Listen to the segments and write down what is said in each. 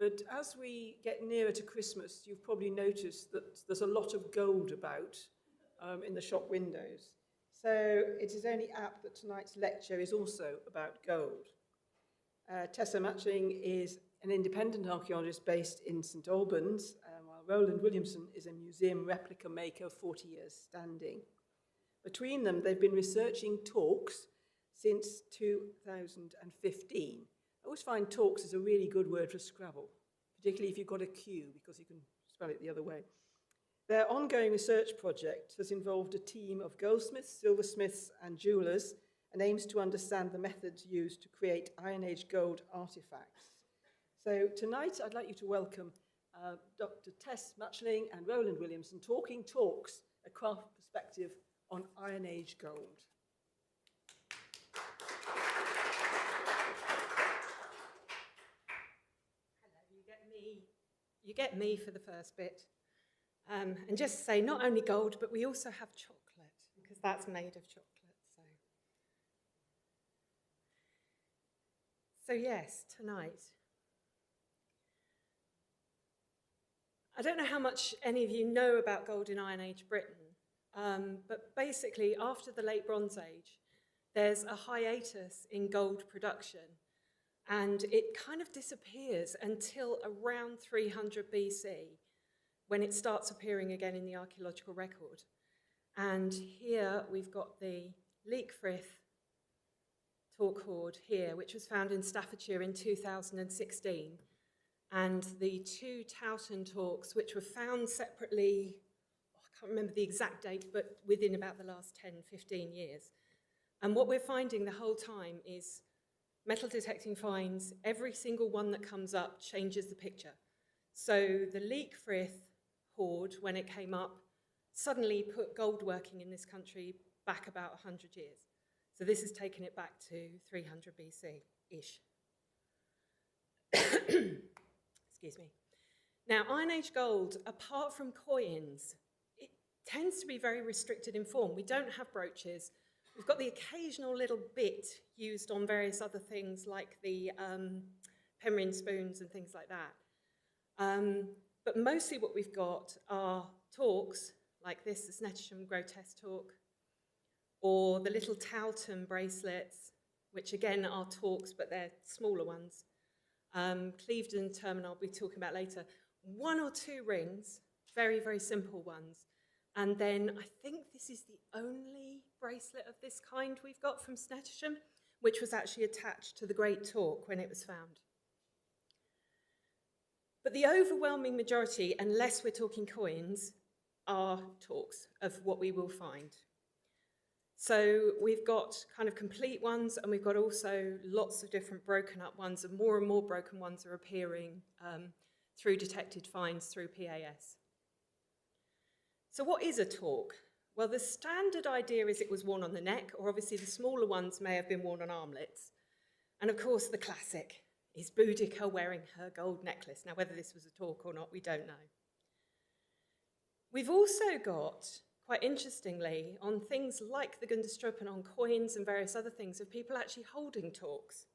But as we get nearer to Christmas, you've probably noticed that there's a lot of gold about in the shop windows. So it is only apt that tonight's lecture is also about gold. Tessa Machling is an independent archaeologist based in St Albans, while Roland Williamson is a museum replica maker of 40 years standing. Between them, they've been researching Torcs since 2015. I always find Torcs is a really good word for Scrabble, particularly if you've got a Q, because you can spell it the other way. Their ongoing research project has involved a team of goldsmiths, silversmiths, and jewellers, and aims to understand the methods used to create Iron Age gold artifacts. So tonight, I'd like you to welcome Dr. Tess Machling and Roland Williamson talking Torcs, a craft perspective on Iron Age gold. You get me for the first bit. And just say, not only gold, but we also have chocolate, because that's made of chocolate. So yes, tonight. I don't know how much any of you know about gold in Iron Age Britain, but basically after the Late Bronze Age, there's a hiatus in gold production, and it kind of disappears until around 300 BC, when it starts appearing again in the archaeological record. And here we've got the Leekfrith Torc hoard here, which was found in Staffordshire in 2016, and the two Towton Torcs, which were found separately, I can't remember the exact date, but within about the last 10, 15 years. And what we're finding the whole time is metal detecting finds. Every single one that comes up changes the picture. So the Leekfrith hoard, when it came up, suddenly put gold working in this country back about 100 years. So this has taken it back to 300 BC-ish. Excuse me. Now, Iron Age gold, apart from coins, it tends to be very restricted in form. We don't have brooches. We've got the occasional little bit used on various other things like the Pemmican spoons and things like that. But mostly what we've got are Torcs, like this, the Snettisham Grotesque Torc, or the little Towton bracelets, which again are Torcs, but they're smaller ones. Clevedon Terminal I'll be talking about later. One or two rings, very, very simple ones. And then I think this is the only bracelet of this kind we've got from Snettisham, which was actually attached to the Great Torc when it was found. But the overwhelming majority, unless we're talking coins, are Torcs of what we will find. So we've got kind of complete ones, and we've got also lots of different broken up ones, and more broken ones are appearing through detected finds through PAS. So what is a Torc? Well, the standard idea is it was worn on the neck, or obviously the smaller ones may have been worn on armlets. And of course, the classic is Boudica wearing her gold necklace. Now, whether this was a Torc or not, we don't know. We've also got, quite interestingly, on things like the Gundestrup and on coins and various other things, of people actually holding Torcs.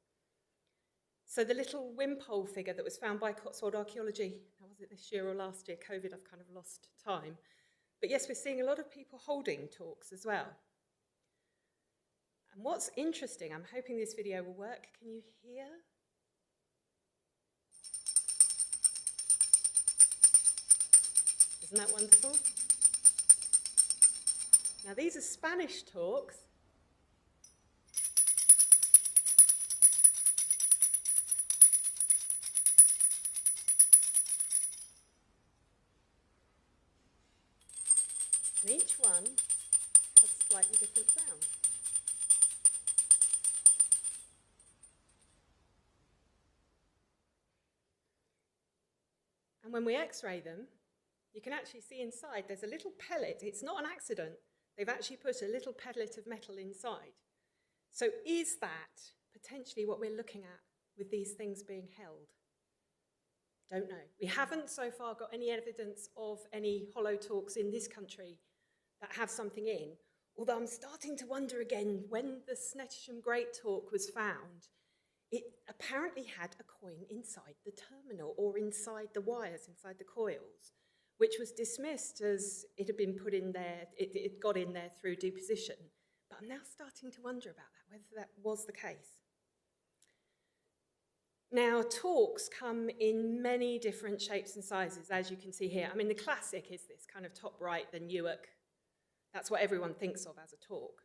So the little Wimpole figure that was found by Cotswold Archaeology, now was it this year or last year? COVID, I've kind of lost time. But yes, we're seeing a lot of people holding Torcs as well. And what's interesting, I'm hoping this video will work. Can you hear? Isn't that wonderful? Now these are Spanish Torcs. And each one has a slightly different sound. And when we X-ray them, you can actually see inside there's a little pellet. It's not an accident. They've actually put a little pellet of metal inside. So is that potentially what we're looking at with these things being held? Don't know. We haven't so far got any evidence of any hollow Torcs in this country that have something in, although I'm starting to wonder again, when the Snettisham Great Torc was found, it apparently had a coin inside the terminal or inside the wires, inside the coils, which was dismissed as it had been put in there, it got in there through deposition. But I'm now starting to wonder about that, whether that was the case. Now, Torcs come in many different shapes and sizes, as you can see here. I mean, the classic is this kind of top right, the Newark. That's what everyone thinks of as a Torc.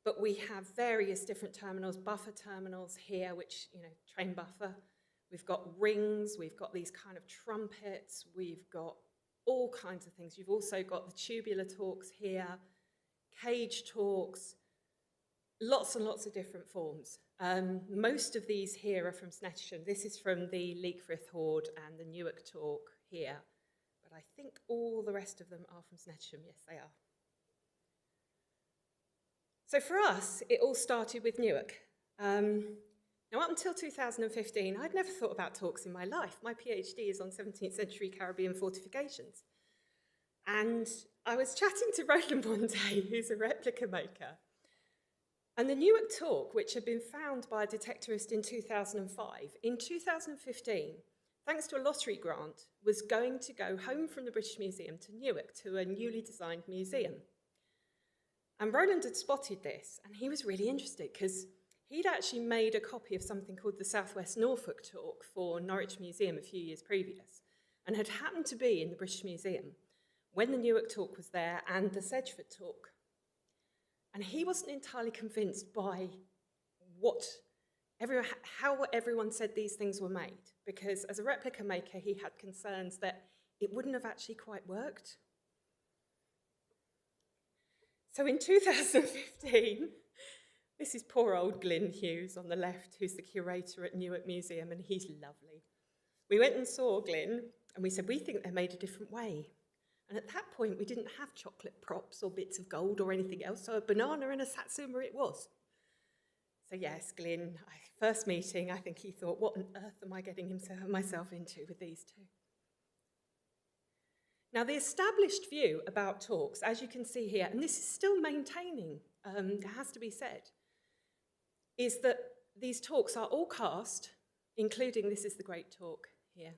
But we have various different terminals, buffer terminals here, which, train buffer. We've got rings, we've got these kind of trumpets, we've got all kinds of things. You've also got the tubular Torcs here, cage Torcs, lots and lots of different forms. Most of these here are from Snettisham. This is from the Leekfrith Hoard and the Newark Torc here. But I think all the rest of them are from Snettisham. Yes, they are. So for us, it all started with Newark. Now, up until 2015, I'd never thought about Torcs in my life. My PhD is on 17th century Caribbean fortifications. And I was chatting to Roland one day, who's a replica maker. And the Newark Torc, which had been found by a detectorist in 2005, in 2015, thanks to a lottery grant, was going to go home from the British Museum to Newark, to a newly designed museum. And Roland had spotted this, and he was really interested because he'd actually made a copy of something called the Southwest Norfolk Torc for Norwich Museum a few years previous, and had happened to be in the British Museum when the Newark Torc was there and the Sedgeford Torc. And he wasn't entirely convinced by how everyone said these things were made, because as a replica maker, he had concerns that it wouldn't have actually quite worked. So in 2015, this is poor old Glyn Hughes on the left, who's the curator at Newark Museum, and he's lovely. We went and saw Glyn, and we said, we think they're made a different way. And at that point, we didn't have chocolate props or bits of gold or anything else, so a banana and a satsuma it was. So yes, Glyn, first meeting, I think he thought, what on earth am I getting myself into with these two? Now, the established view about Torcs, as you can see here, and this is still maintaining, it has to be said, is that these Torcs are all cast, including this is the Great Torc here,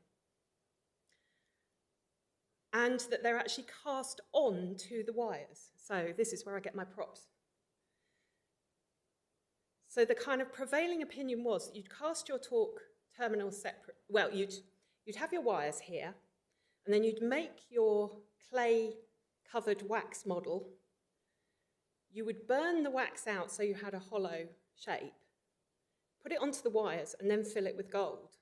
and that they're actually cast onto the wires. So this is where I get my props. So the kind of prevailing opinion was that you'd cast your Torc terminals separate. Well, you'd have your wires here, and then you'd make your clay-covered wax model. You would burn the wax out so you had a hollow shape, put it onto the wires, and then fill it with gold.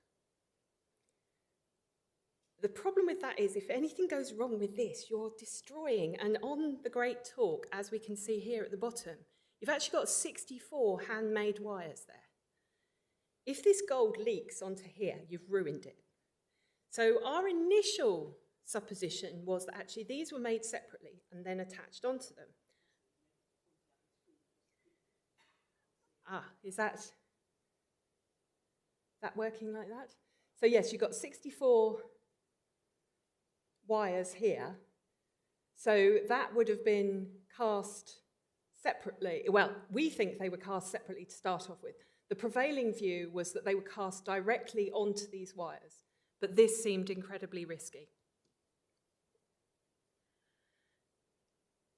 The problem with that is if anything goes wrong with this, you're destroying, and on the Great Torc, as we can see here at the bottom, you've actually got 64 handmade wires there. If this gold leaks onto here, you've ruined it. So our initial supposition was that actually these were made separately and then attached onto them. Is that working like that? So yes, you've got 64 wires here. So that would have been cast separately. Well, we think they were cast separately to start off with. The prevailing view was that they were cast directly onto these wires, but this seemed incredibly risky.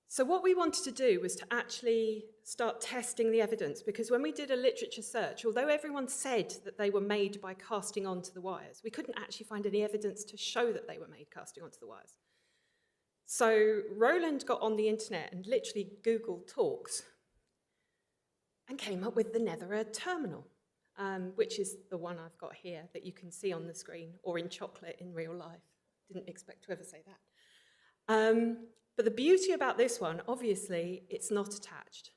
So what we wanted to do was to actually start testing the evidence, because when we did a literature search, although everyone said that they were made by casting onto the wires, we couldn't actually find any evidence to show that they were made casting onto the wires. So Roland got on the internet and literally Googled Torcs and came up with the Netherra terminal, which is the one I've got here that you can see on the screen, or in chocolate in real life. Didn't expect to ever say that. But the beauty about this one, obviously, it's not attached.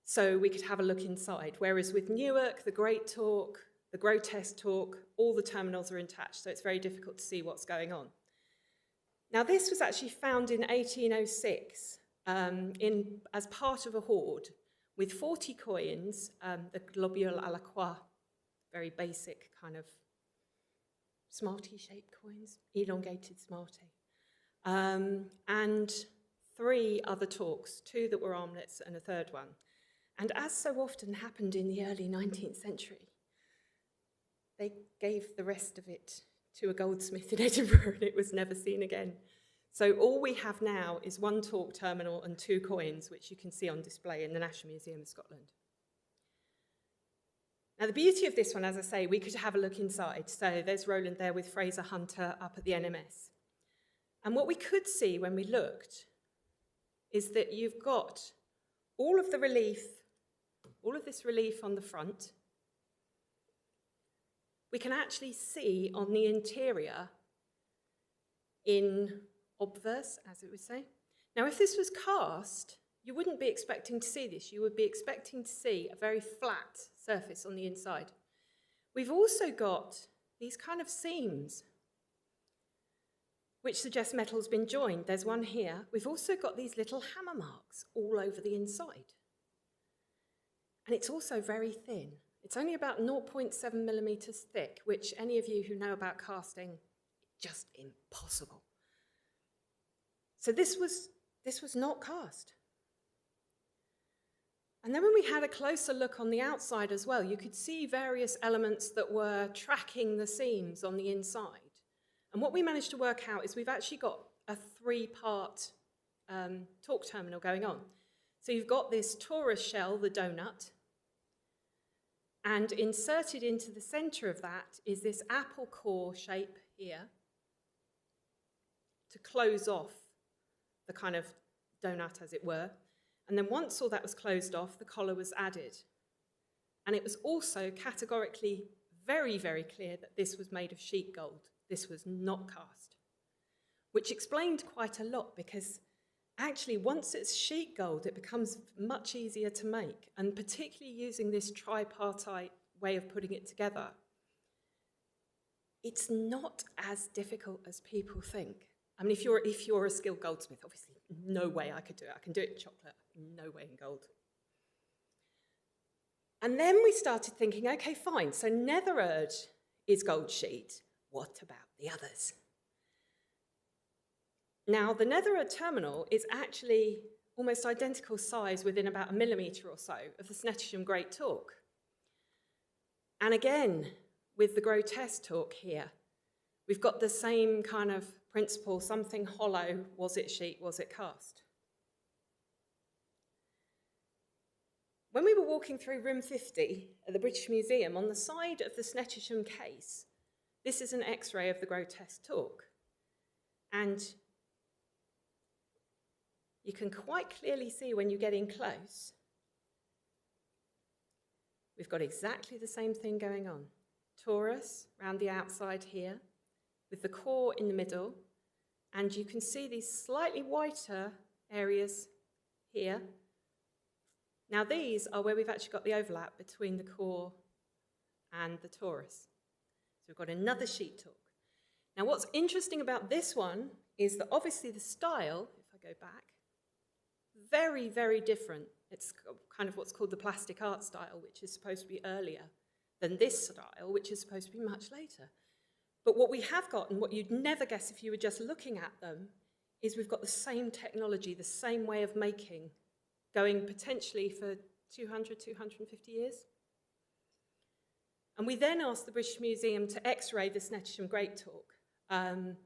So we could have a look inside, whereas with Newark, the Great Torc, the Grotesque Torc, all the terminals are attached, so it's very difficult to see what's going on. Now, this was actually found in 1806 as part of a hoard with 40 coins, the globule à la croix, very basic kind of smarty-shaped coins, elongated smarty. And 3 other Torcs, 2 that were armlets and a third one. And as so often happened in the early 19th century, they gave the rest of it to a goldsmith in Edinburgh and it was never seen again. So all we have now is one torque terminal and 2 coins, which you can see on display in the National Museum of Scotland. Now the beauty of this one, as I say, we could have a look inside. So there's Roland there with Fraser Hunter up at the NMS. And what we could see when we looked is that you've got all of the relief, all of this relief on the front. We can actually see on the interior in obverse, as it would say. Now, if this was cast, you wouldn't be expecting to see this. You would be expecting to see a very flat surface on the inside. We've also got these kind of seams, which suggest metal's been joined. There's one here. We've also got these little hammer marks all over the inside. And it's also very thin. It's only about 0.7 millimeters thick, which any of you who know about casting, just impossible. So this was not cast. And then when we had a closer look on the outside as well, you could see various elements that were tracking the seams on the inside. And what we managed to work out is we've actually got a 3-part torque terminal going on. So you've got this torus shell, the donut, and inserted into the center of that is this apple core shape here to close off the kind of donut, as it were. And then once all that was closed off, the collar was added. And it was also categorically very, very clear that this was made of sheet gold. This was not cast, which explained quite a lot because actually once it's sheet gold, it becomes much easier to make. And particularly using this tripartite way of putting it together, it's not as difficult as people think. I mean, if you're a skilled goldsmith, obviously, no way I could do it. I can do it in chocolate, no way in gold. And then we started thinking, okay, fine, so Nethererd is gold sheet. What about the others? Now, the Nethererd terminal is actually almost identical size within about 1 millimetre or so of the Snettisham Great Torque. And again, with the grotesque torque here, we've got the same kind of principle, something hollow. Was it sheet? Was it cast? When we were walking through room 50 at the British Museum, on the side of the Snettisham case, this is an X-ray of the grotesque torque. And you can quite clearly see when you get in close, we've got exactly the same thing going on. Torus around the outside here, with the core in the middle, and you can see these slightly whiter areas here. Now these are where we've actually got the overlap between the core and the torus. So we've got another sheet torque. Now what's interesting about this one is that obviously the style, if I go back, very, very different. It's kind of what's called the plastic art style, which is supposed to be earlier than this style, which is supposed to be much later. But what we have got, and what you'd never guess if you were just looking at them, is we've got the same technology, the same way of making, going potentially for 200, 250 years. And we then asked the British Museum to X-ray the Snettisham Great Torque, and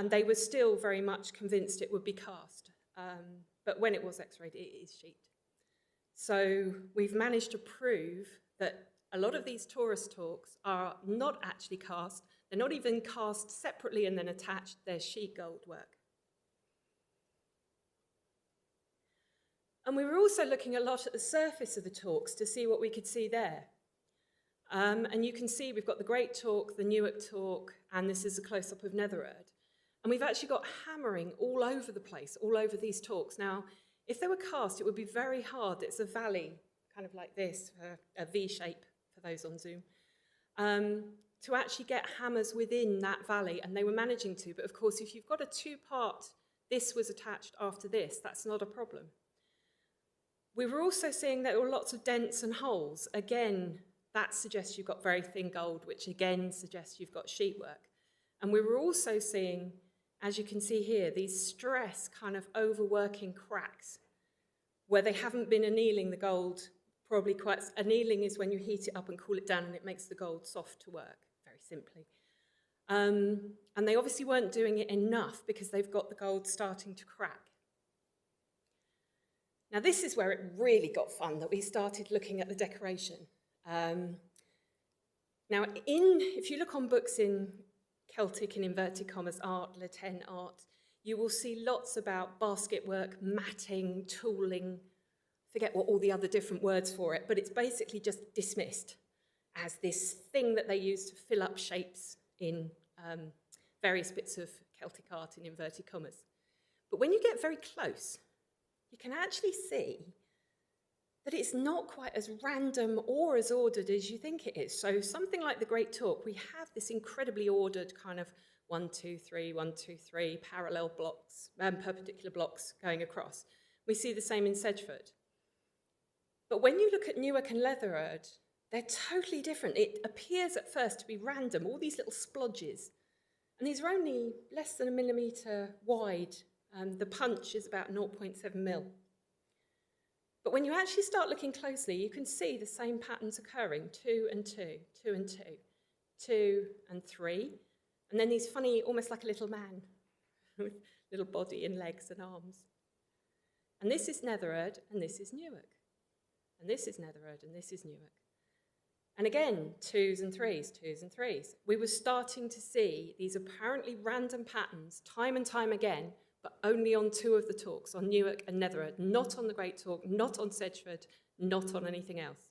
they were still very much convinced it would be cast. But when it was X-rayed, it is sheet. So we've managed to prove that a lot of these torus torques are not actually cast. They're not even cast separately and then attached. They're sheet gold work. And we were also looking a lot at the surface of the torques to see what we could see there. And you can see we've got the Great Torque, the Newark Torque, and this is a close-up of Nethererd. And we've actually got hammering all over the place, all over these torques. Now, if they were cast, it would be very hard. It's a valley, kind of like this, a V shape for those on Zoom, to actually get hammers within that valley, and they were managing to. But of course, if you've got a 2-part, this was attached after this, that's not a problem. We were also seeing that there were lots of dents and holes. Again, that suggests you've got very thin gold, which again suggests you've got sheet work. And we were also seeing, as you can see here, these stress kind of overworking cracks, where they haven't been annealing the gold, probably quite, annealing is when you heat it up and cool it down and it makes the gold soft to work, very simply. And they obviously weren't doing it enough because they've got the gold starting to crack. Now this is where it really got fun, that we started looking at the decoration. Now if you look on books in Celtic, in inverted commas, art, Latin art, you will see lots about basket work, matting, tooling, forget what all the other different words for it, but it's basically just dismissed as this thing that they use to fill up shapes in various bits of Celtic art in inverted commas. But when you get very close, you can actually see that it's not quite as random or as ordered as you think it is. So something like the Great Torc, we have this incredibly ordered kind of 1, 2, 3, 1, 2, 3 parallel blocks, perpendicular blocks going across. We see the same in Sedgeford. But when you look at Newark and Leatherhead, they're totally different. It appears at first to be random, all these little splodges. And these are only less than 1 millimetre wide. The punch is about 0.7 mil. But when you actually start looking closely, you can see the same patterns occurring, 2 and 2, 2 and 2, 2 and 3. And then these funny, almost like a little man, with little body and legs and arms. And this is Netherhead, and this is Newark. And this is Netherhead, and this is Newark. And again, 2s and 3s, 2s and 3s. We were starting to see these apparently random patterns time and time again, but only on 2 of the Torcs, on Newark and Netherhead, not on the Great Torc, not on Sedgeford, not on anything else.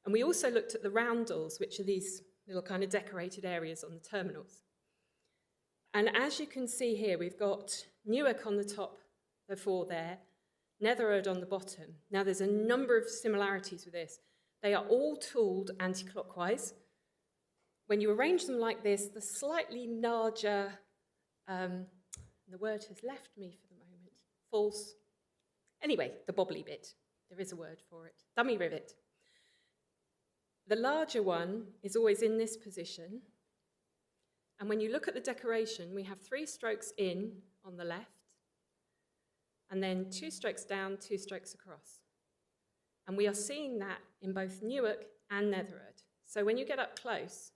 And we also looked at the roundels, which are these little kind of decorated areas on the terminals. And as you can see here, we've got Newark on the top, the 4 there, Netherhead on the bottom. Now there's a number of similarities with this. They are all tooled anti-clockwise. When you arrange them like this, the slightly larger, the word has left me for the moment, false. Anyway, the bobbly bit, there is a word for it, dummy rivet. The larger one is always in this position. And when you look at the decoration, we have 3 strokes in on the left, and then 2 strokes down, 2 strokes across. And we are seeing that in both Newark and Netherhead. So when you get up close,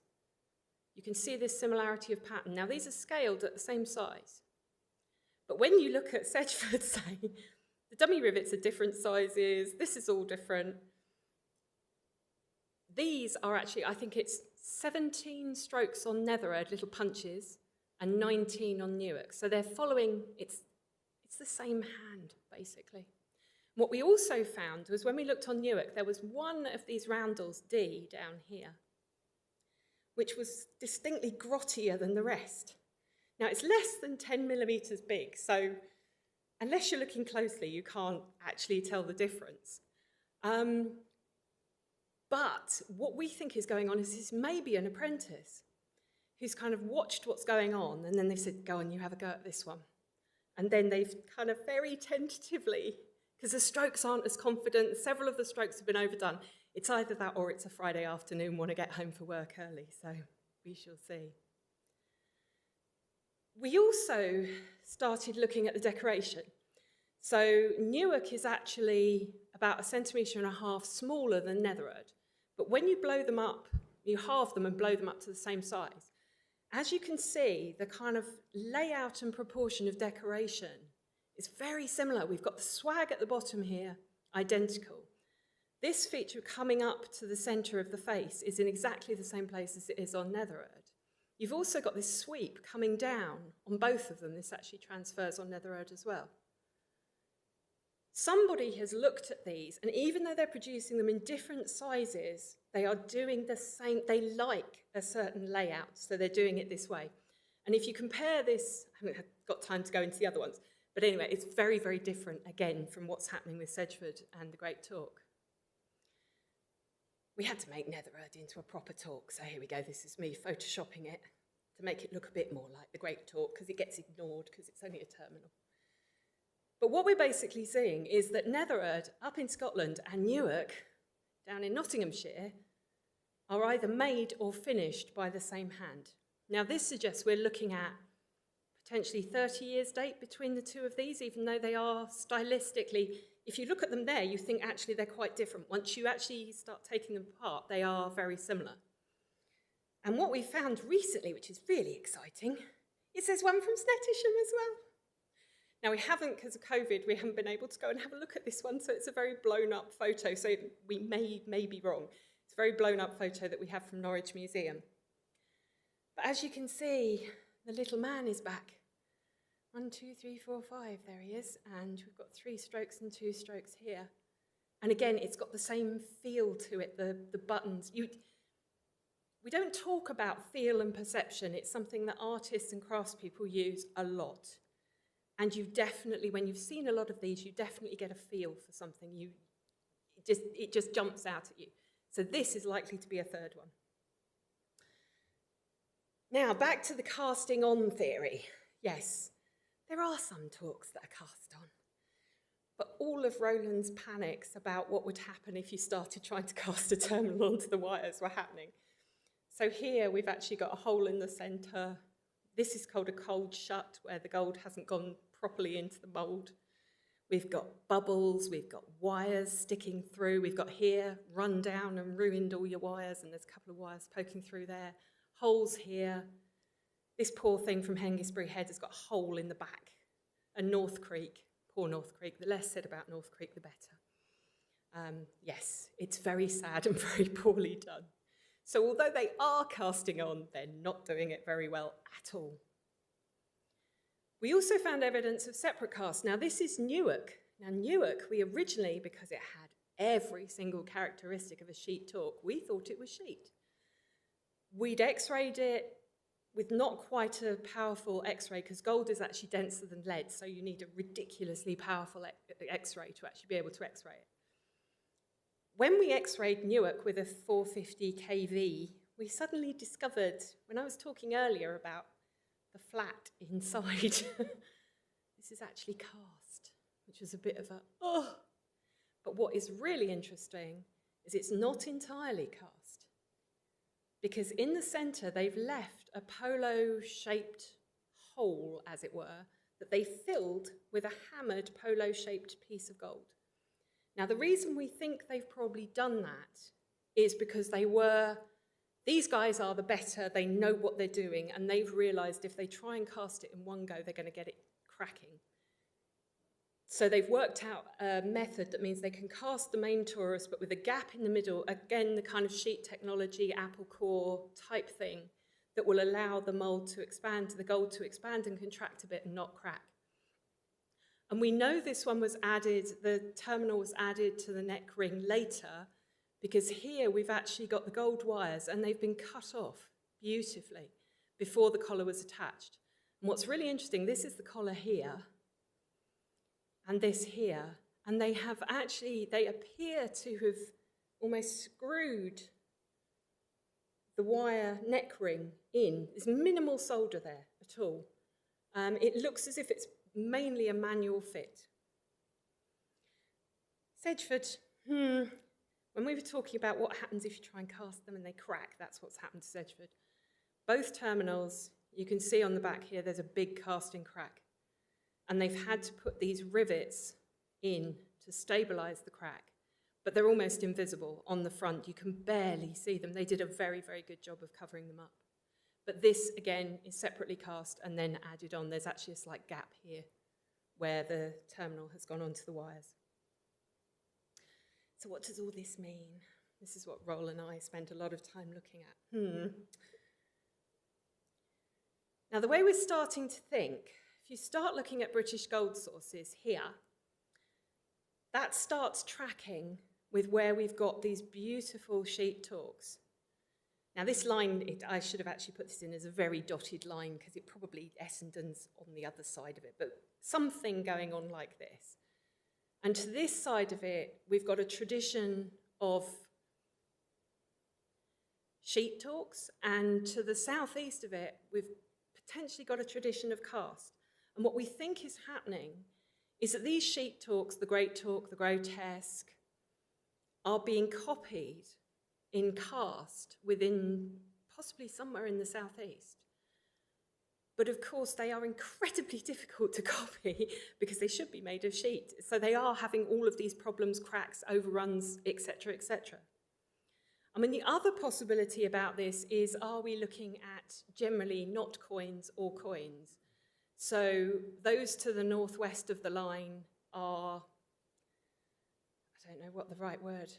you can see this similarity of pattern. Now these are scaled at the same size. But when you look at Sedgeford, say, the dummy rivets are different sizes, this is all different. These are actually, I think it's 17 strokes on Netherhead, little punches, and 19 on Newark. So they're following, it's the same hand, basically. What we also found was when we looked on Newark, there was one of these roundels, D, down here, which was distinctly grottier than the rest. Now, it's less than 10 millimetres big, so unless you're looking closely, you can't actually tell the difference. But what we think is going on is this may be an apprentice who's kind of watched what's going on, and then they said, go on, you have a go at this one. And then they've kind of very tentatively, because the strokes aren't as confident, several of the strokes have been overdone. It's either that or it's a Friday afternoon, want to get home for work early, so we shall see. We also started looking at the decoration. So Newark is actually about 1.5 centimetres smaller than Netherhead. But when you blow them up, you halve them and blow them up to the same size. As you can see, the kind of layout and proportion of decoration is very similar. We've got the swag at the bottom here, identical. This feature coming up to the centre of the face is in exactly the same place as it is on Netherhead. You've also got this sweep coming down on both of them. This actually transfers on Netherhead as well. Somebody has looked at these, and even though they're producing them in different sizes, they are doing the same, they like a certain layout, so they're doing it this way. And if you compare this, I haven't got time to go into the other ones, but anyway, it's very, very different, again, from what's happening with Sedgeford and the Great Torc. We had to make Netherhead into a proper Torc, so here we go, this is me photoshopping it to make it look a bit more like the Great Torc, because it gets ignored, because it's only a terminal. But what we're basically seeing is that Netherhead, up in Scotland, and Newark, down in Nottinghamshire, are either made or finished by the same hand. Now, this suggests we're looking at potentially 30 years date between the two of these, even though they are stylistically if you look at them there, you think actually they're quite different. Once you actually start taking them apart, they are very similar. And what we found recently, which is really exciting, is there's one from Snettisham as well. Now, we haven't, because of COVID, we haven't been able to go and have a look at this one, so it's a very blown-up photo, so we may be wrong. It's a very blown-up photo that we have from Norwich Museum. But as you can see, the little man is back. 1, 2, 3, 4, 5, there he is, and we've got 3 strokes and 2 strokes here. And again, it's got the same feel to it, the buttons. We don't talk about feel and perception. It's something that artists and craftspeople use a lot. And you definitely, when you've seen a lot of these, you definitely get a feel for something. It just jumps out at you. So this is likely to be a third one. Now, back to the casting on theory. Yes, there are some Torcs that are cast on. But all of Roland's panics about what would happen if you started trying to cast a terminal onto the wires were happening. So here we've actually got a hole in the centre. This is called a cold shut, where the gold hasn't gone properly into the mould. We've got bubbles, we've got wires sticking through. We've got here, run down and ruined all your wires, and there's a couple of wires poking through there. Holes here. This poor thing from Hengistbury Head has got a hole in the back. And North Creek, poor North Creek, the less said about North Creek, the better. Yes, it's very sad and very poorly done. So although they are casting on, they're not doing it very well at all. We also found evidence of separate casts. Now this is Newark. Now Newark, we originally, because it had every single characteristic of a sheet torque, we thought it was sheet. We'd x-rayed it with not quite a powerful x-ray, because gold is actually denser than lead, so you need a ridiculously powerful x-ray to actually be able to x-ray it. When we x-rayed Newark with a 450 kV, we suddenly discovered, when I was talking earlier about the flat inside, this is actually cast, which was a bit of a, oh. But what is really interesting is it's not entirely cast, because in the centre they've left a polo-shaped hole, as it were, that they filled with a hammered polo-shaped piece of gold. Now, the reason we think they've probably done that is because these guys are the better, they know what they're doing, and they've realised if they try and cast it in one go, they're going to get it cracking. So they've worked out a method that means they can cast the main torus, but with a gap in the middle, again, the kind of sheet technology, apple core type thing, that will allow the mould to expand, the gold to expand and contract a bit and not crack. And we know this one was added, the terminal was added to the neck ring later, because here we've actually got the gold wires and they've been cut off beautifully before the collar was attached. And what's really interesting, this is the collar here and this here, and they appear to have almost screwed the wire neck ring in. There's minimal solder there at all. It looks as if it's mainly a manual fit. Sedgeford, when we were talking about what happens if you try and cast them and they crack, that's what's happened to Sedgeford. Both terminals, you can see on the back here, there's a big casting crack. And they've had to put these rivets in to stabilise the crack, but they're almost invisible on the front. You can barely see them. They did a very, very good job of covering them up. But this, again, is separately cast and then added on. There's actually a slight gap here where the terminal has gone onto the wires. So what does all this mean? This is what Roland and I spent a lot of time looking at. Now, the way we're starting to think, if you start looking at British gold sources here, that starts tracking with where we've got these beautiful sheet torques. Now this line, I should have actually put this in as a very dotted line because it probably Essendon's on the other side of it, but something going on like this. And to this side of it, we've got a tradition of sheet torques, and to the southeast of it, we've potentially got a tradition of cast. And what we think is happening is that these sheet torques, the great torque, the grotesque, are being copied in cast within possibly somewhere in the southeast. But of course, they are incredibly difficult to copy because they should be made of sheet. So they are having all of these problems, cracks, overruns, etc., etc. I mean, the other possibility about this is, are we looking at generally not coins or coins? So those to the northwest of the line are, I don't know what the right word,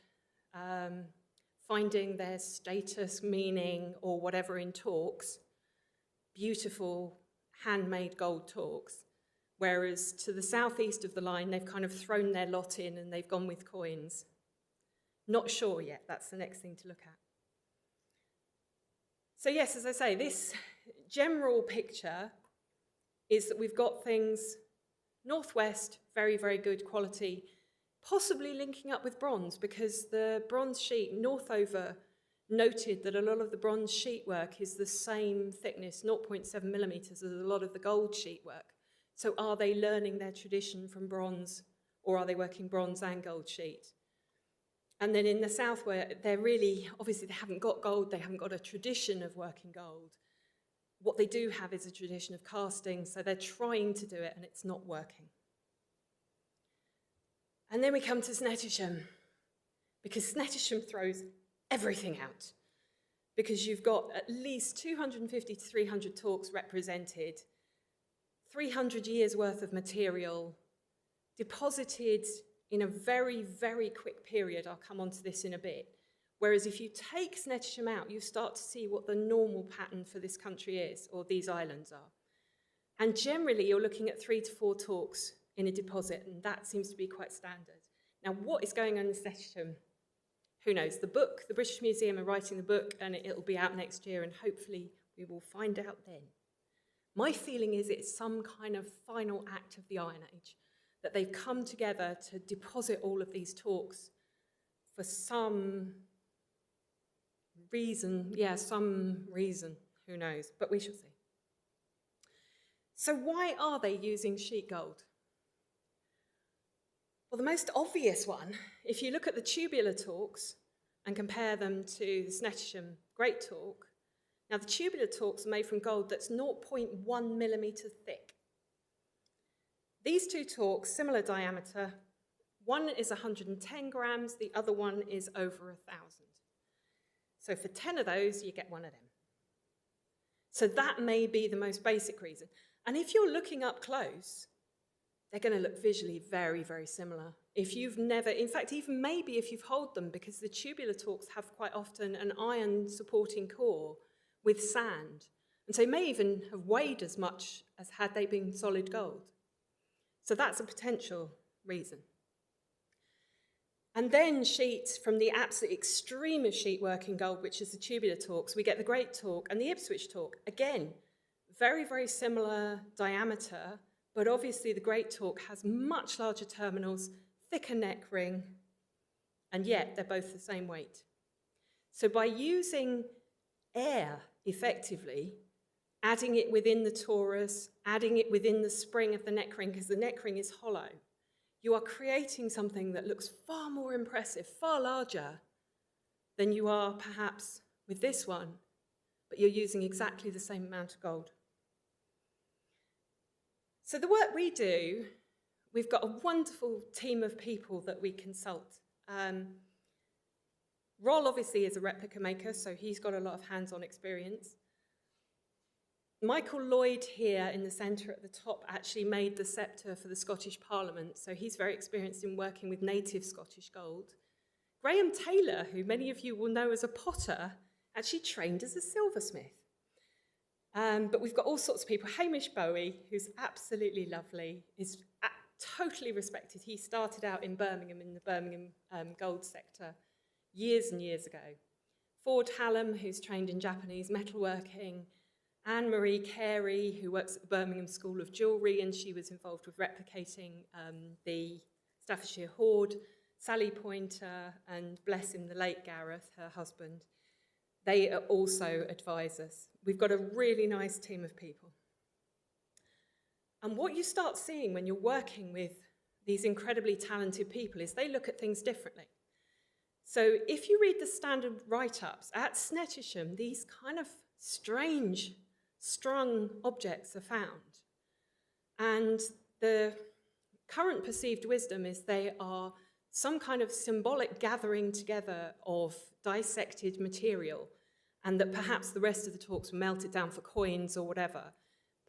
finding their status, meaning, or whatever in Torcs, beautiful handmade gold Torcs, whereas to the southeast of the line, they've kind of thrown their lot in and they've gone with coins. Not sure yet, that's the next thing to look at. So yes, as I say, this general picture is that we've got things northwest, very, very good quality, possibly linking up with bronze, because the bronze sheet northover noted that a lot of the bronze sheet work is the same thickness, 0.7 millimeters, as a lot of the gold sheet work. So are they learning their tradition from bronze, or are they working bronze and gold sheet? And then in the south, where they're really, obviously they haven't got gold, they haven't got a tradition of working gold. What they do have is a tradition of casting, so they're trying to do it and it's not working. And then we come to Snettisham, because Snettisham throws everything out, because you've got at least 250 to 300 Torcs represented, 300 years worth of material deposited in a very, very quick period. I'll come on to this in a bit. Whereas if you take Snettisham out, you start to see what the normal pattern for this country is, or these islands are. And generally, you're looking at 3 to 4 Torcs in a deposit, and that seems to be quite standard. Now, what is going on in Snettisham? Who knows? The book, the British Museum are writing the book, and it'll be out next year, and hopefully we will find out then. My feeling is it's some kind of final act of the Iron Age, that they've come together to deposit all of these Torcs for some reason, who knows, but we shall see. So why are they using sheet gold? Well, the most obvious one, if you look at the tubular Torcs and compare them to the Snettisham Great Torc, now the tubular Torcs are made from gold that's 0.1 millimetre thick. These two Torcs, similar diameter, one is 110 grams, the other one is over 1,000. So for 10 of those, you get one of them. So that may be the most basic reason. And if you're looking up close, they're going to look visually very, very similar. If you've never, in fact, even maybe if you've holed them, because the tubular Torcs have quite often an iron supporting core with sand. And so they may even have weighed as much as had they been solid gold. So that's a potential reason. And then sheets from the absolute extreme of sheet work in gold, which is the tubular Torcs, we get the Great Torc and the Ipswich Torc. Again, very, very similar diameter, but obviously the Great Torc has much larger terminals, thicker neck ring, and yet they're both the same weight. So by using air effectively, adding it within the torus, adding it within the spring of the neck ring, because the neck ring is hollow, you are creating something that looks far more impressive, far larger than you are perhaps with this one, but you're using exactly the same amount of gold. So the work we do, we've got a wonderful team of people that we consult. Roll obviously is a replica maker, so he's got a lot of hands-on experience. Michael Lloyd here in the centre at the top actually made the sceptre for the Scottish Parliament, so he's very experienced in working with native Scottish gold. Graham Taylor, who many of you will know as a potter, actually trained as a silversmith. But we've got all sorts of people. Hamish Bowie, who's absolutely lovely, is totally respected. He started out in Birmingham, in the Birmingham gold sector, years and years ago. Ford Hallam, who's trained in Japanese metalworking. Anne-Marie Carey, who works at the Birmingham School of Jewellery, and she was involved with replicating the Staffordshire hoard. Sally Pointer, and bless him, the late Gareth, her husband. They are also advise us. We've got a really nice team of people. And what you start seeing when you're working with these incredibly talented people is they look at things differently. So if you read the standard write-ups at Snettisham, these kind of strange strung objects are found. And the current perceived wisdom is they are some kind of symbolic gathering together of dissected material, and that perhaps the rest of the Torcs were melted down for coins or whatever,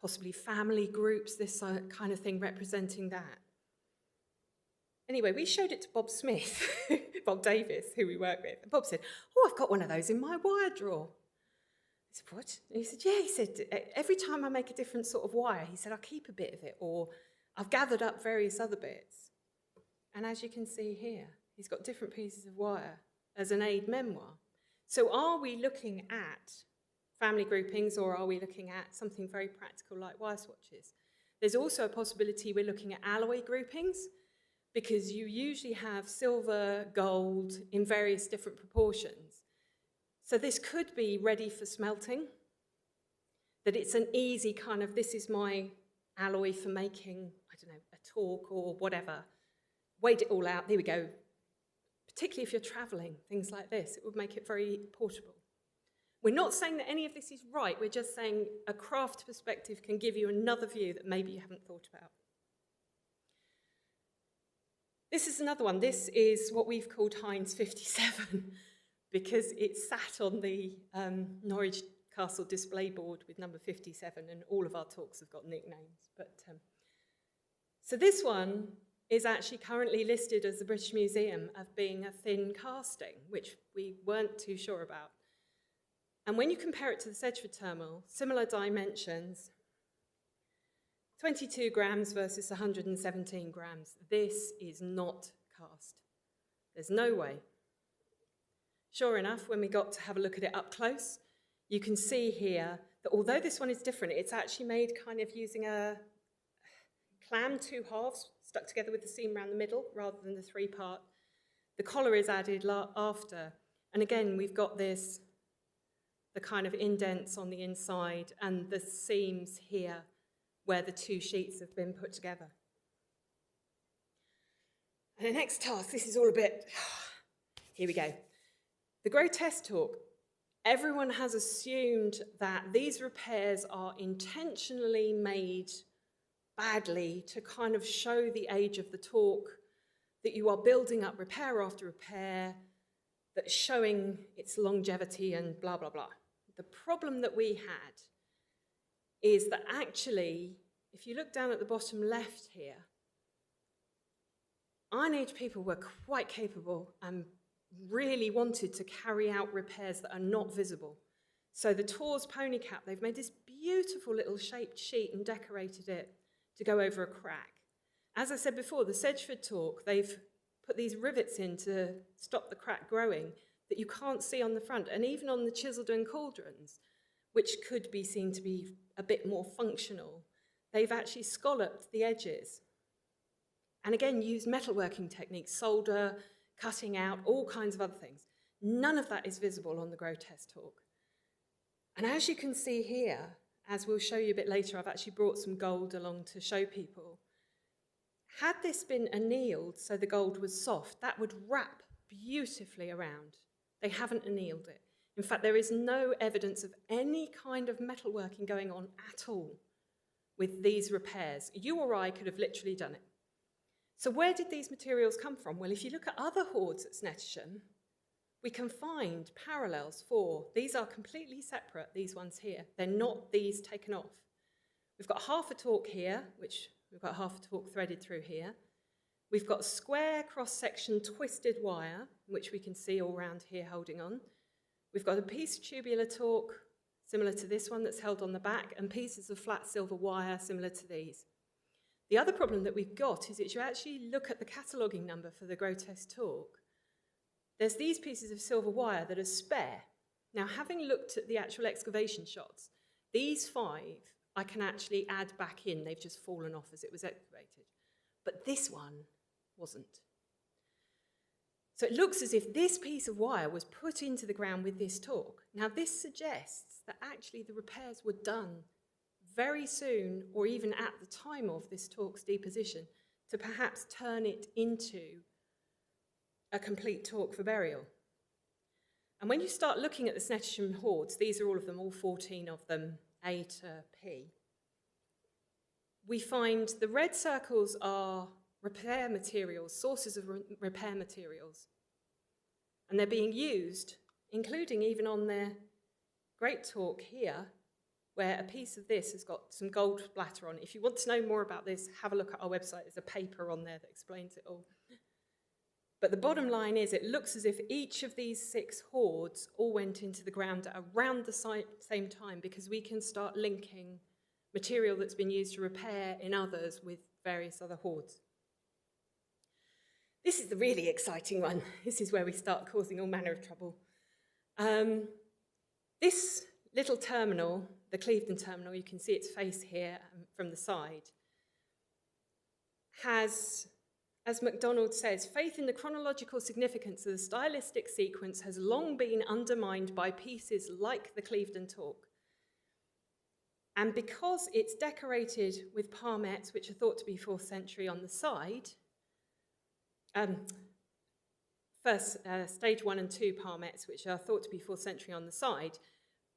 possibly family groups, this kind of thing representing that. Anyway, we showed it to Bob Smith, Bob Davis, who we work with, and Bob said, "Oh, I've got one of those in my wire drawer." I said, "What?" And he said, "Yeah," he said, "every time I make a different sort of wire," he said, "I keep a bit of it, or I've gathered up various other bits." And as you can see here, he's got different pieces of wire as an aid memoir. So are we looking at family groupings, or are we looking at something very practical like wire swatches? There's also a possibility we're looking at alloy groupings, because you usually have silver, gold in various different proportions. So this could be ready for smelting, that it's an easy kind of, this is my alloy for making, I don't know, a torque or whatever. Weighed it all out, there we go. Particularly if you're traveling, things like this, it would make it very portable. We're not saying that any of this is right, we're just saying a craft perspective can give you another view that maybe you haven't thought about. This is another one. This is what we've called Heinz 57 because it sat on the Norwich Castle display board with number 57, and all of our Torcs have got nicknames. So this one is actually currently listed as the British Museum of being a thin casting, which we weren't too sure about. And when you compare it to the Sedgeford terminal, similar dimensions, 22 grams versus 117 grams. This is not cast. There's no way. Sure enough, when we got to have a look at it up close, you can see here that although this one is different, it's actually made kind of using a clam 2 halves stuck together with the seam around the middle rather than the 3-part. The collar is added after. And again, we've got this, the kind of indents on the inside and the seams here where the 2 sheets have been put together. And the next task, this is all a bit, here we go. The grotesque torque. Everyone has assumed that these repairs are intentionally made badly to kind of show the age of the torque, that you are building up repair after repair, that's showing its longevity and blah, blah, blah. The problem that we had is that actually, if you look down at the bottom left here, Iron Age people were quite capable and really wanted to carry out repairs that are not visible. So the Torcs pony cap, they've made this beautiful little shaped sheet and decorated it to go over a crack. As I said before, the Sedgeford Torc, they've put these rivets in to stop the crack growing that you can't see on the front, and even on the Chiseldon cauldrons, which could be seen to be a bit more functional, they've actually scalloped the edges. And again, used metalworking techniques, solder, cutting out, all kinds of other things. None of that is visible on the grotesque torque. And as you can see here, as we'll show you a bit later, I've actually brought some gold along to show people. Had this been annealed so the gold was soft, that would wrap beautifully around. They haven't annealed it. In fact, there is no evidence of any kind of metalworking going on at all with these repairs. You or I could have literally done it. So where did these materials come from? Well, if you look at other hoards at Snettisham, we can find parallels for, these are completely separate, these ones here. They're not these taken off. We've got half a torque here, which we've got half a torque threaded through here. We've got square cross-section twisted wire, which we can see all around here holding on. We've got a piece of tubular torque, similar to this one that's held on the back, and pieces of flat silver wire similar to these. The other problem that we've got is that you actually look at the cataloguing number for the grotesque torque. There's these pieces of silver wire that are spare. Now, having looked at the actual excavation shots, these 5 I can actually add back in. They've just fallen off as it was excavated. But this one wasn't. So it looks as if this piece of wire was put into the ground with this torque. Now, this suggests that actually the repairs were done very soon, or even at the time of this torque's deposition, to perhaps turn it into a complete torque for burial. And when you start looking at the Snettisham hoards, these are all of them, all 14 of them, A to P, we find the red circles are repair materials, sources of repair materials. And they're being used, including even on their great talk here, where a piece of this has got some gold splatter on it. If you want to know more about this, have a look at our website. There's a paper on there that explains it all. But the bottom line is, it looks as if each of these 6 hoards all went into the ground at around the same time, because we can start linking material that's been used to repair in others with various other hoards. This is the really exciting one. This is where we start causing all manner of trouble. This little terminal, the Clevedon terminal, you can see its face here from the side, has, as MacDonald says, faith in the chronological significance of the stylistic sequence has long been undermined by pieces like the Clevedon talk. And because it's decorated with palmettes, which are thought to be 4th century on the side, first stage 1 and 2 palmettes, which are thought to be 4th century on the side,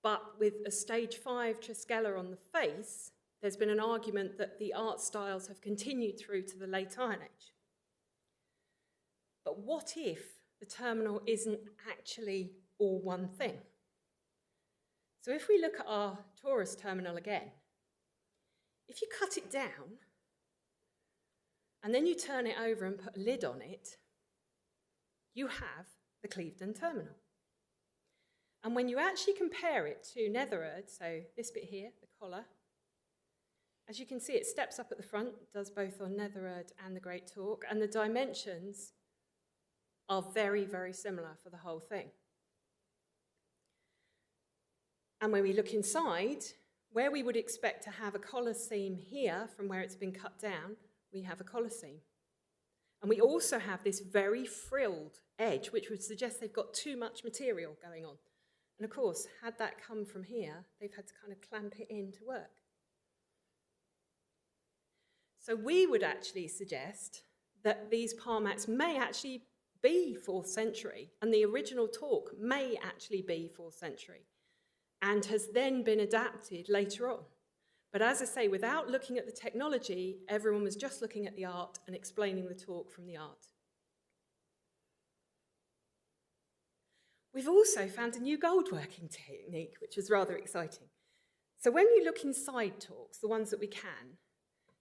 but with a stage 5 Trescella on the face, there's been an argument that the art styles have continued through to the late Iron Age. But what if the terminal isn't actually all one thing? So if we look at our Taurus terminal again, if you cut it down and then you turn it over and put a lid on it, you have the Clevedon terminal. And when you actually compare it to Nethererd, so this bit here, the collar, as you can see, it steps up at the front, does both on Nethererd and the Great Torque, and the dimensions are very, very similar for the whole thing. And when we look inside, where we would expect to have a collar seam here from where it's been cut down, we have a collar seam. And we also have this very frilled edge, which would suggest they've got too much material going on. And of course, had that come from here, they've had to kind of clamp it in to work. So we would actually suggest that these palmettes may actually be 4th century, and the original talk may actually be 4th century, and has then been adapted later on. But as I say, without looking at the technology, everyone was just looking at the art and explaining the talk from the art. We've also found a new gold working technique, which is rather exciting. So when you look inside talks, the ones that we can,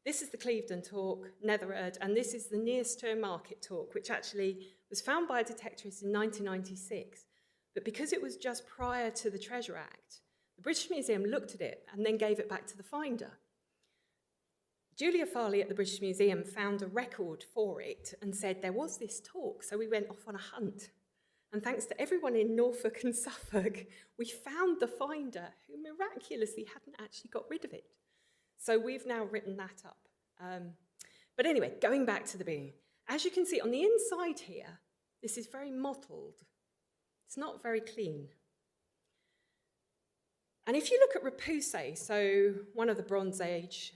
this is the Clevedon talk, Nethererd, and this is the Nearstone Market talk, which actually was found by a detectorist in 1996. But because it was just prior to the Treasure Act, the British Museum looked at it and then gave it back to the finder. Julia Farley at the British Museum found a record for it and said there was this talk, so we went off on a hunt. And thanks to everyone in Norfolk and Suffolk, we found the finder who miraculously hadn't actually got rid of it. So we've now written that up. But anyway, going back to the beginning, as you can see on the inside here, this is very mottled. It's not very clean. And if you look at repoussé, so one of the Bronze Age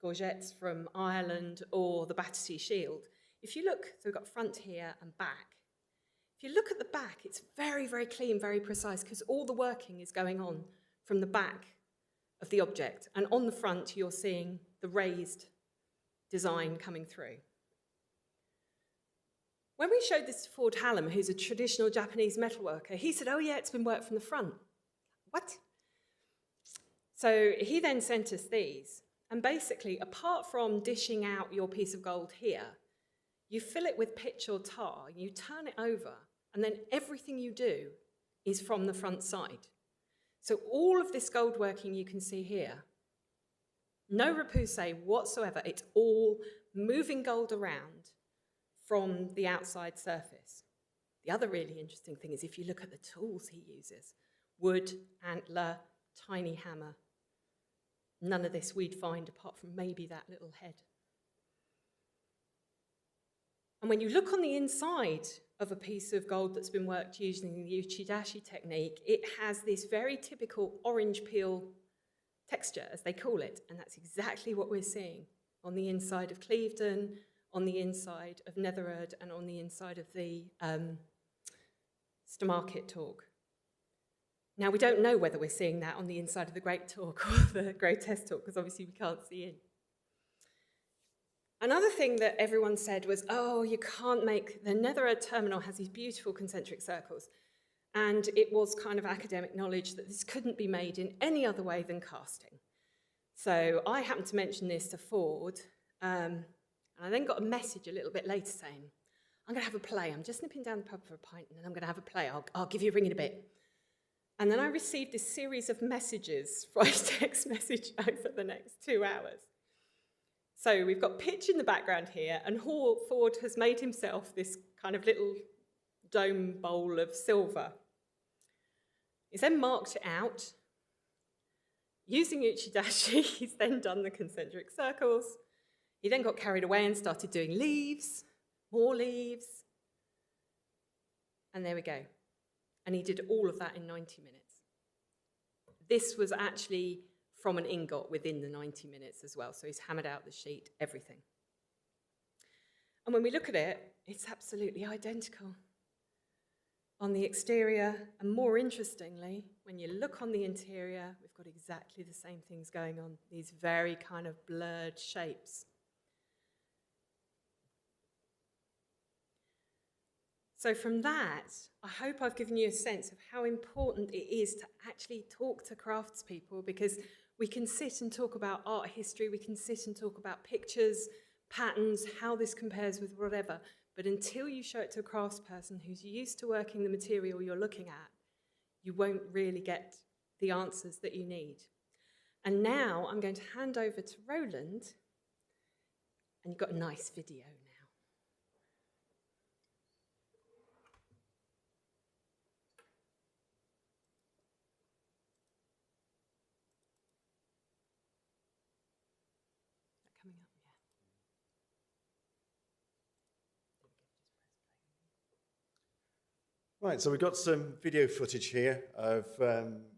gorgets from Ireland or the Battersea Shield, if you look, so we've got front here and back. If you look at the back, it's very, very clean, very precise, because all the working is going on from the back of the object. And on the front, you're seeing the raised design coming through. When we showed this to Ford Hallam, who's a traditional Japanese metalworker, he said, oh yeah, it's been worked from the front. What? So he then sent us these. And basically, apart from dishing out your piece of gold here, you fill it with pitch or tar, you turn it over, and then everything you do is from the front side. So all of this gold working you can see here, no repoussé whatsoever, it's all moving gold around from the outside surface. The other really interesting thing is if you look at the tools he uses, wood, antler, tiny hammer, none of this we'd find apart from maybe that little head. And when you look on the inside of a piece of gold that's been worked using the uchidashi technique, it has this very typical orange peel texture, as they call it, and that's exactly what we're seeing on the inside of Clevedon, on the inside of Nethererd, and on the inside of the Stomarket Torc. Now, we don't know whether we're seeing that on the inside of the Great Torc or the Grotesque Torc, because obviously we can't see in. Another thing that everyone said was, oh, you can't make, the Netherite terminal has these beautiful concentric circles. And it was kind of academic knowledge that this couldn't be made in any other way than casting. So I happened to mention this to Ford, and I then got a message a little bit later saying, I'm going to have a play. I'm just nipping down the pub for a pint, and then I'm going to have a play. I'll give you a ring in a bit. And then I received this series of messages by text message over the next 2 hours. So we've got pitch in the background here, and Ford has made himself this kind of little dome bowl of silver. He's then marked it out. Using Uchidashi, he's then done the concentric circles. He then got carried away and started doing leaves, more leaves. And there we go. And he did all of that in 90 minutes. This was actually from an ingot within the 90 minutes as well. So he's hammered out the sheet, everything. And when we look at it, it's absolutely identical on the exterior. And more interestingly, when you look on the interior, we've got exactly the same things going on, these very kind of blurred shapes. So from that, I hope I've given you a sense of how important it is to actually talk to craftspeople, because we can sit and talk about art history, we can sit and talk about pictures, patterns, how this compares with whatever, but until you show it to a craftsperson who's used to working the material you're looking at, you won't really get the answers that you need. And now I'm going to hand over to Roland, and you've got a nice video now. Coming up, yeah. Right, so we've got some video footage here of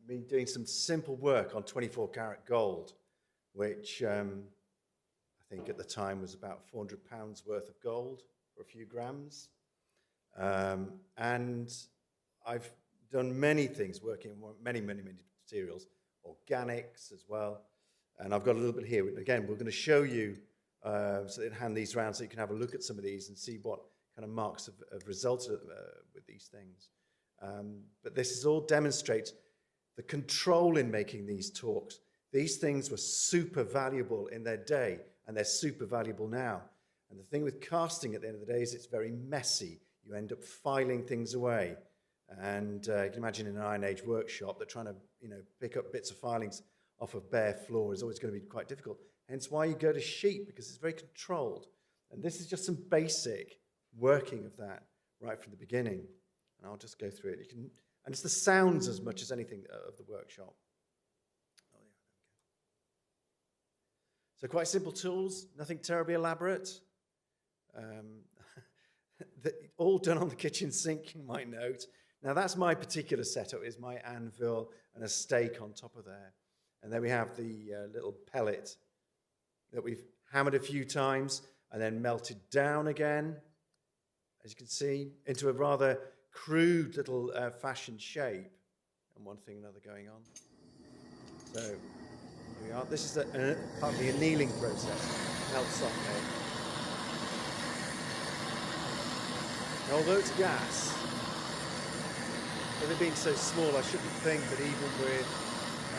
me doing some simple work on 24 karat gold, which I think at the time was about £400 worth of gold for a few grams. And I've done many things working on many materials, organics as well. And I've got a little bit here. Again, we're going to show you, so hand these around so you can have a look at some of these and see what kind of marks have resulted with these things. But this is all demonstrates the control in making these Torcs. These things were super valuable in their day, and they're super valuable now. And the thing with casting at the end of the day is it's very messy. You end up filing things away. And you can imagine in an Iron Age workshop that trying to pick up bits of filings off a bare floor is always going to be quite difficult. Hence why you go to sheet, because it's very controlled. And this is just some basic working of that right from the beginning. And I'll just go through it. And it's the sounds as much as anything of the workshop. Oh, yeah, there we go. So quite simple tools, nothing terribly elaborate. All done on the kitchen sink, you might note. Now that's my particular setup, is my anvil and a stake on top of there. And then we have the little pellet that we've hammered a few times and then melted down again, as you can see, into a rather crude little fashioned shape. And one thing another going on. So here we are. This is part of the annealing process. Melt soft egg. Now, although it's gas, with it being so small, I shouldn't think that even with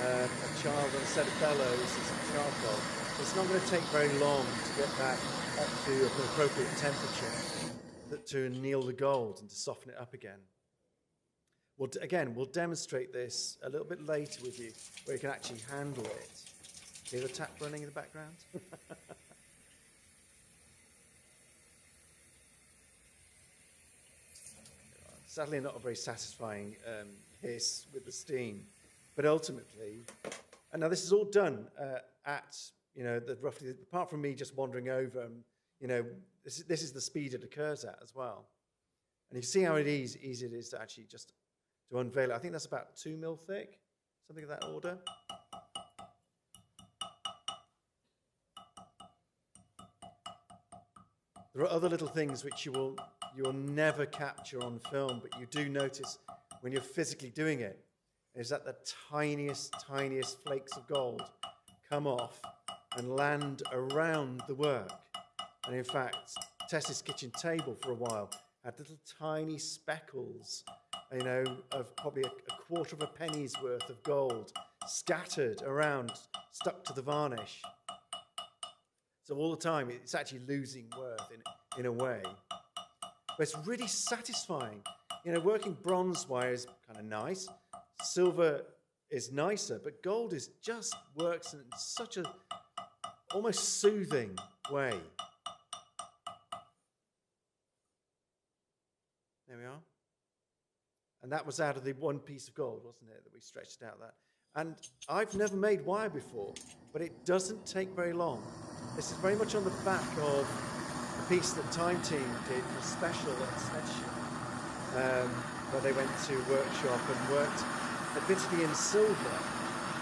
a child on a set of bellows and some charcoal, it's not going to take very long to get that up to an appropriate temperature to anneal the gold and to soften it up again. Well, again, we'll demonstrate this a little bit later with you, where you can actually handle it. Hear the tap running in the background? Sadly, not a very satisfying hiss with the steam. But ultimately, and now this is all done at, roughly, apart from me just wandering over, this is the speed it occurs at as well. And you see how easy it is to actually just to unveil it. I think that's about 2 mil thick, something of that order. There are other little things which you will you'll never capture on film, but you do notice when you're physically doing it, is that the tiniest flakes of gold come off and land around the work. And in fact, Tessa's kitchen table for a while had little tiny speckles, you know, of probably a quarter of a penny's worth of gold scattered around, stuck to the varnish. So all the time, it's actually losing worth in a way. But it's really satisfying. You know, working bronze wire is kind of nice. Silver is nicer, but gold just works in such a almost soothing way. There we are. And that was out of the one piece of gold, wasn't it, that we stretched out that. And I've never made wire before, but it doesn't take very long. This is very much on the back of a piece that Time Team did for special at Sledge, where they went to a workshop and worked admittedly in silver.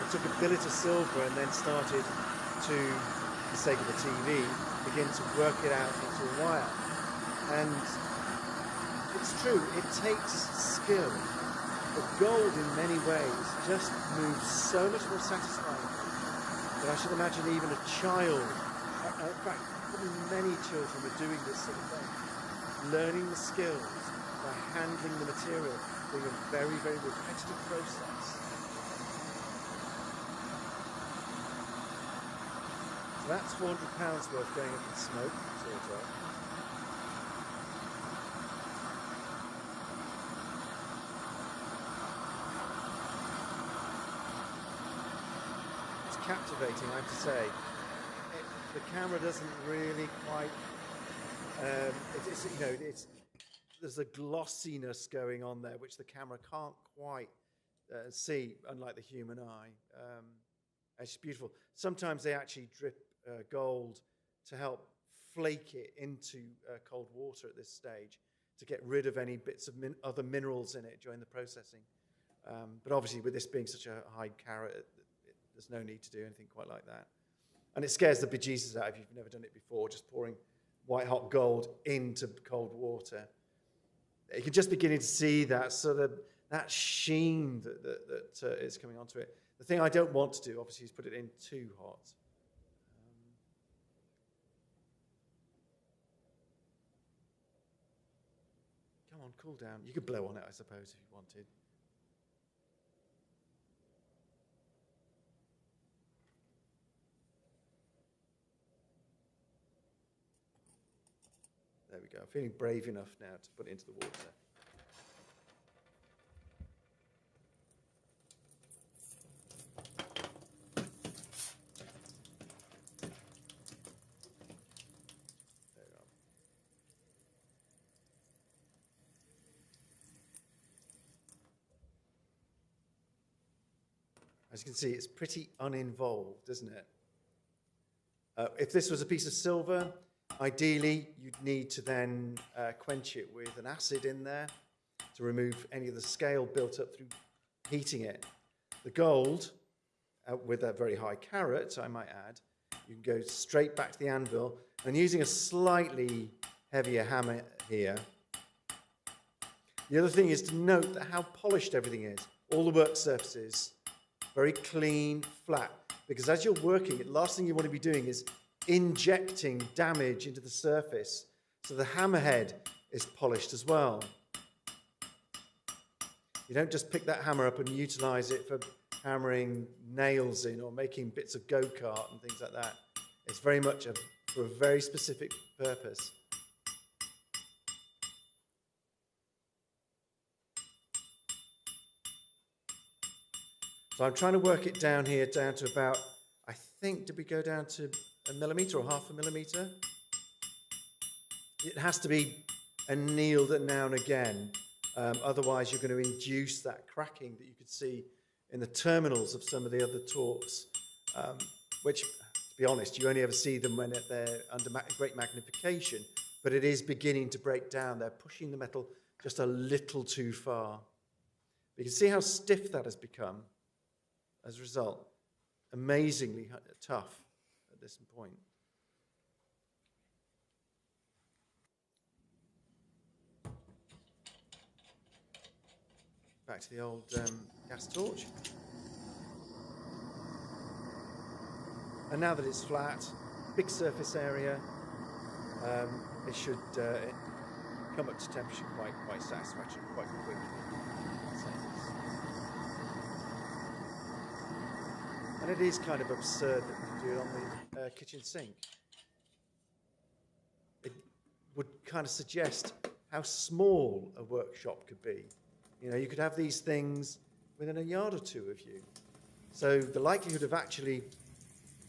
They took a billet of silver and then started to, for the sake of the TV, begin to work it out into a wire. And it's true, it takes skill, but gold in many ways just moves so much more satisfying that I should imagine even a child, in fact, probably many children are doing this sort of thing, learning the skills by handling the material, being a very, very repetitive process. So that's £400 worth going up in smoke, sort of. Captivating, I have to say. The camera doesn't really quite. There's a glossiness going on there which the camera can't quite see, unlike the human eye. It's beautiful. Sometimes they actually drip gold to help flake it into cold water at this stage to get rid of any bits of other minerals in it during the processing. But obviously, with this being such a high carat, there's no need to do anything quite like that. And it scares the bejesus out if you've never done it before, just pouring white hot gold into cold water. You can just begin to see that sort of that sheen that is coming onto it. The thing I don't want to do, obviously, is put it in too hot. Come on, cool down. You could blow on it, I suppose, if you wanted. There we go. I'm feeling brave enough now to put it into the water. There we are. As you can see, it's pretty uninvolved, isn't it? If this was a piece of silver, ideally, you'd need to then quench it with an acid in there to remove any of the scale built up through heating it. The gold, with a very high carat, I might add, you can go straight back to the anvil, and using a slightly heavier hammer here. The other thing is to note that how polished everything is. All the work surfaces, very clean, flat, because as you're working, the last thing you want to be doing is injecting damage into the surface. So the hammerhead is polished as well. You don't just pick that hammer up and utilize it for hammering nails in or making bits of go-kart and things like that. It's very much for a very specific purpose. So I'm trying to work it down here, down to about, I think, did we go down to a millimetre or half a millimetre? It has to be annealed now and again. Otherwise, you're going to induce that cracking that you could see in the terminals of some of the other Torcs, which, to be honest, you only ever see them when they're under great magnification, but it is beginning to break down. They're pushing the metal just a little too far. You can see how stiff that has become as a result. Amazingly tough at this point. Back to the old gas torch. And now that it's flat, big surface area, it should come up to temperature quite satisfactory, quite quickly. And it is kind of absurd that we do it on the kitchen sink. It would kind of suggest how small a workshop could be. You know, you could have these things within a yard or two of you. So the likelihood of actually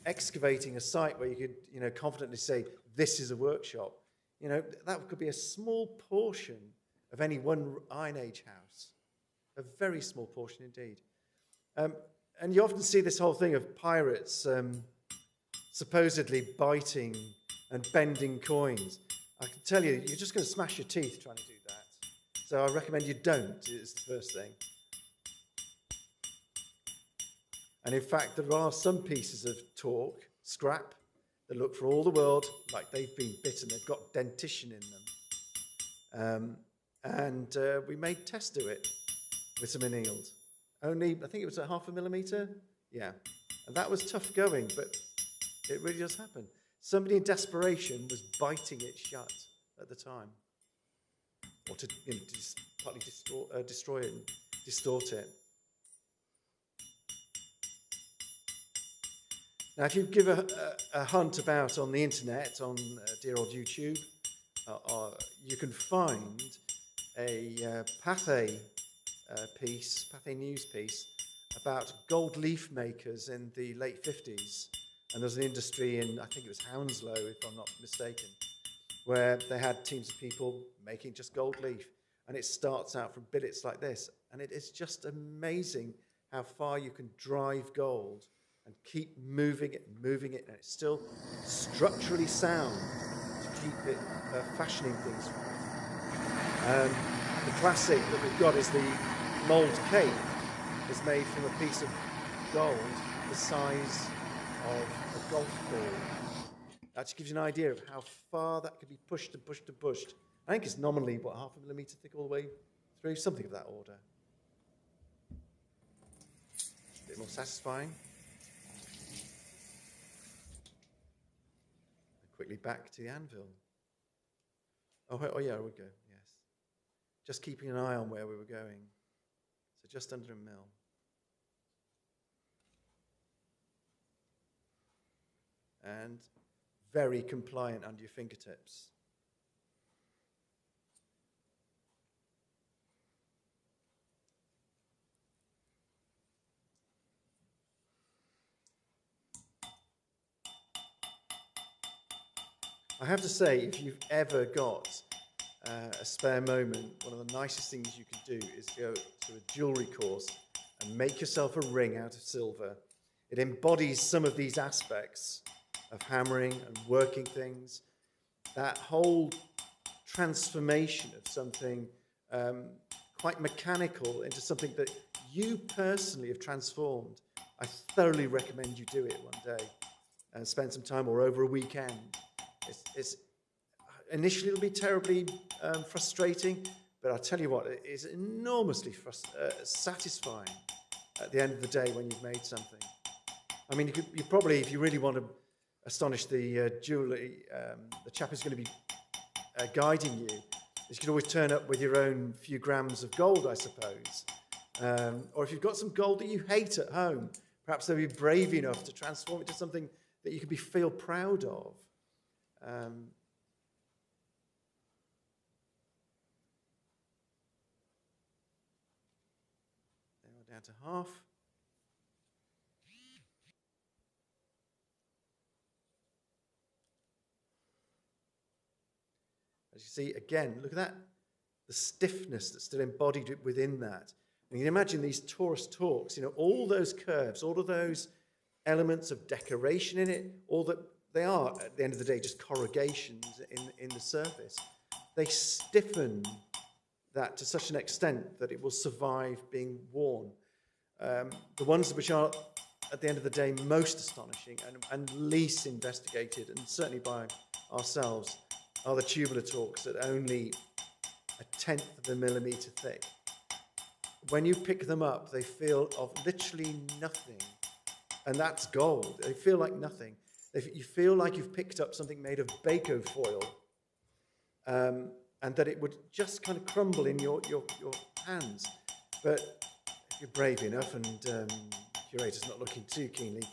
excavating a site where you could, you know, confidently say, this is a workshop, you know, that could be a small portion of any one Iron Age house. A very small portion indeed. And you often see this whole thing of pirates supposedly biting and bending coins. I can tell you, you're just going to smash your teeth trying to do that. So I recommend you don't, is the first thing. And in fact, there are some pieces of torque, scrap, that look for all the world like they've been bitten. They've got dentition in them. We made Tess do it with some annealed. Only, I think it was at 0.5 millimetre. Yeah. And that was tough going, but it really does happen. Somebody in desperation was biting it shut at the time. Or to, you know, partly destroy it and distort it. Now, if you give a hunt about on the internet, on dear old YouTube, you can find a Pathé News piece about gold leaf makers in the late 50s. And there's an industry in, I think it was Hounslow, if I'm not mistaken, where they had teams of people making just gold leaf. And it starts out from billets like this. And it is just amazing how far you can drive gold and keep moving it, and it's still structurally sound to keep it fashioning things right. The classic that we've got is the mould cape. It's made from a piece of gold the size of a golf ball. That just gives you an idea of how far that could be pushed and pushed and pushed. I think it's nominally, 0.5 millimetre thick all the way through, something of that order. A bit more satisfying. Quickly back to the anvil. Oh yeah, we go, yes. Just keeping an eye on where we were going. So just under a mil. And very compliant under your fingertips. I have to say, if you've ever got a spare moment, one of the nicest things you can do is go to a jewellery course and make yourself a ring out of silver. It embodies some of these aspects of hammering and working things. That whole transformation of something quite mechanical into something that you personally have transformed. I thoroughly recommend you do it one day and spend some time or over a weekend. It's initially it'll be terribly frustrating, but I'll tell you what, it is enormously satisfying at the end of the day when you've made something. I mean, you probably, if you really want to astonish the jewellery, the chap who's going to be guiding you, you could always turn up with your own few grams of gold, I suppose. Or if you've got some gold that you hate at home, perhaps they'll be brave enough to transform it to something that you can feel proud of. Down to half. As you see, again, look at that, the stiffness that's still embodied within that. And you can imagine these Torcs, you know, all those curves, all of those elements of decoration in it, all that they are, at the end of the day, just corrugations in the surface. They stiffen that to such an extent that it will survive being worn. The ones which are, at the end of the day, most astonishing and least investigated, and certainly by ourselves, are the tubular Torcs that are only 1/10 of a millimetre thick. when you pick them up, they feel of literally nothing. And that's gold. They feel like nothing. You feel like you've picked up something made of Bako foil, and that it would just kind of crumble in your hands. But if you're brave enough, and the curator's not looking too keenly,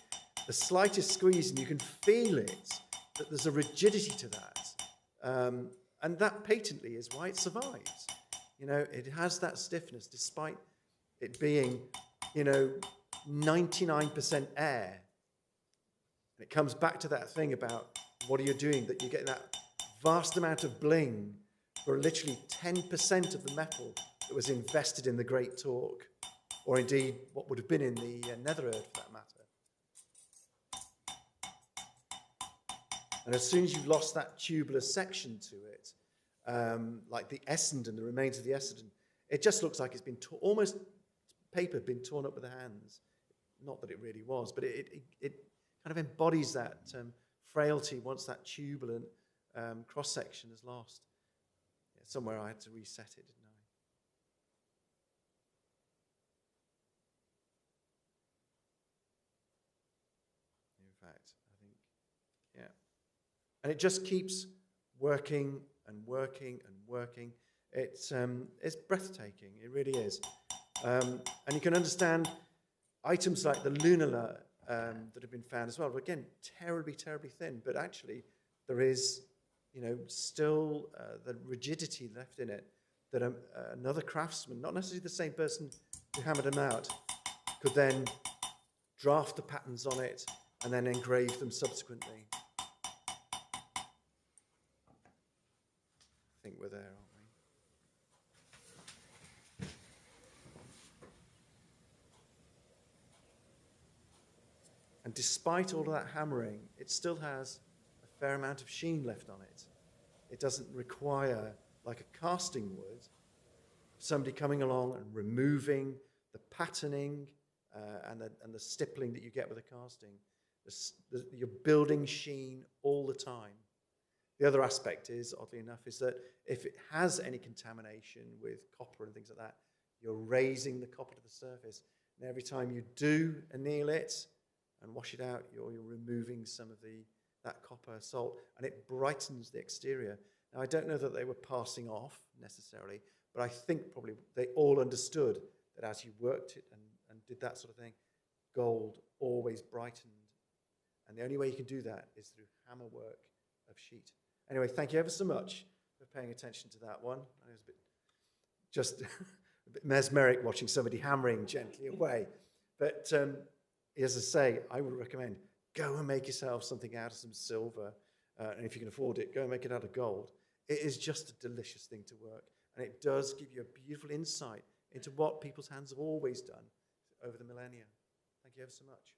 the slightest squeeze and you can feel it, that there's a rigidity to that. And that patently is why it survives. You know, it has that stiffness despite it being, 99% air. And it comes back to that thing about what are you doing, that you get that vast amount of bling for literally 10% of the metal that was invested in the Great Torc, or indeed what would have been in the Nether Earth for that matter. And as soon as you've lost that tubular section to it, like the Essendon, the remains of the Essendon, it just looks like it's been almost paper been torn up with the hands. Not that it really was, but it kind of embodies that frailty once that tubular cross-section is lost. Yeah, somewhere I had to reset it, didn't I? In fact, I think, yeah. And it just keeps working and working and working. It's breathtaking, it really is. And you can understand items like the lunula that have been found as well. But again, terribly, terribly thin. But actually, there is, still the rigidity left in it that another craftsman, not necessarily the same person who hammered them out, could then draft the patterns on it and then engrave them subsequently. I think we're there, aren't we? And despite all of that hammering, it still has a fair amount of sheen left on it. It doesn't require, like a casting would, somebody coming along and removing the patterning and the stippling that you get with a casting. You're building sheen all the time. The other aspect is, oddly enough, is that if it has any contamination with copper and things like that, you're raising the copper to the surface. And every time you do anneal it and wash it out, you're removing some of that copper salt, and it brightens the exterior. Now, I don't know that they were passing off necessarily, but I think probably they all understood that as you worked it and did that sort of thing, gold always brightened. And the only way you can do that is through hammer work of sheet. Anyway, thank you ever so much for paying attention to that one. I was just a bit mesmeric watching somebody hammering gently away. But as I say, I would recommend go and make yourself something out of some silver. And if you can afford it, go and make it out of gold. It is just a delicious thing to work. And it does give you a beautiful insight into what people's hands have always done over the millennia. Thank you ever so much.